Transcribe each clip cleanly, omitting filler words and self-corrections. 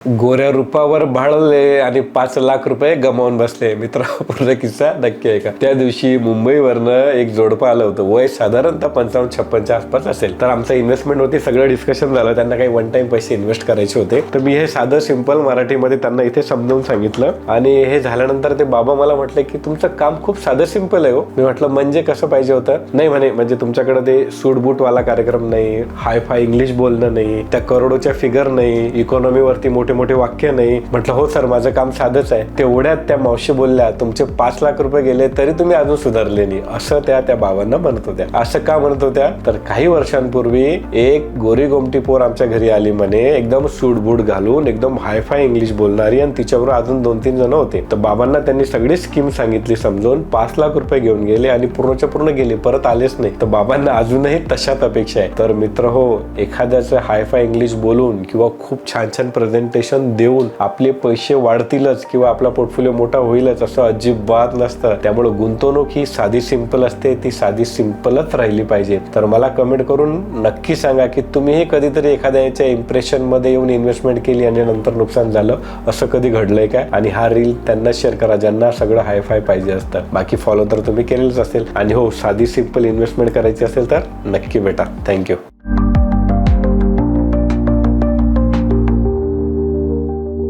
गोऱ्या रूपावर भाळले आणि 5 लाख रुपये गमावून बसले. मित्र, पूर्ण किस्सा नक्की आहे का? त्या दिवशी मुंबईवरनं एक जोडपं आलं होतं. वय साधारणतः 55-56च्या आसपास असेल. तर आमचं इन्व्हेस्टमेंट होती, सगळं डिस्कशन झालं. त्यांना काही वन टाइम पैसे इन्व्हेस्ट करायचे होते. तर मी हे साधं सिंपल मराठीमध्ये त्यांना इथे समजावून सांगितलं. आणि हे झाल्यानंतर ते बाबा मला म्हटले की तुमचं काम खूप साधं सिंपल आहे हो. मी म्हटलं म्हणजे कसं पाहिजे होतं? नाही म्हणे, म्हणजे तुमच्याकडे ते सूटबूटवाला कार्यक्रम नाही, हाय फाय इंग्लिश बोलणं नाही, त्या करोडोच्या फिगर नाही, इकॉनॉमीवरती मोठे मोठे वाक्य नाही. म्हटलं हो सर, माझं काम साधंच आहे. तेवढ्यात त्या मावशी बोलल्या, तुमचे 5 लाख रुपये गेले तरी तुम्ही अजून सुधारले नाही, असं त्या बाबांना म्हणत होत्या. असं का म्हणत होत्या? तर काही वर्षांपूर्वी एक गोरी गोमटी पोर आमच्या घरी आली म्हणे, एकदम सूटबूट घालून, एकदम हाय फाय इंग्लिश बोलणारी, आणि तिच्याबरोबर अजून 2-3 जण होते. तर बाबांना त्यांनी सगळी स्कीम सांगितली समजून. 5 लाख रुपये घेऊन गेले आणि पूर्णच्या पूर्ण गेले, परत आलेच नाही. तर बाबांना अजूनही तशाच अपेक्षा आहे. तर मित्र हो, एखाद्याचं हाय फाय इंग्लिश बोलून किंवा खूप छान छान प्रेझेंटेशन देऊन आपले पैसे वाढतीलच किंवा आपला पोर्टफोलिओ मोठा होईलच असं अजिबात नसतं. त्यामुळे गुंतवणूक ही साधी सिंपल असते, ती साधी सिंपलच राहिली पाहिजे. तर मला कमेंट करून नक्की सांगा की तुम्हीही कधीतरी एखाद्याच्या इम्प्रेशन मध्ये येऊन इन्व्हेस्टमेंट केली आणि नंतर नुकसान झालं, असं कधी घडलंय काय? आणि हा रील त्यांना शेअर करा ज्यांना सगळं हाय फाय पाहिजे असतं. बाकी फॉलो तर तुम्ही केलेलंच असेल. आणि हो, साधी सिंपल इन्व्हेस्टमेंट करायची असेल तर नक्की भेटा. Thank you.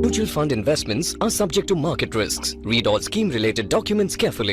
Mutual fund investments are subject to market risks. Read all scheme related documents carefully.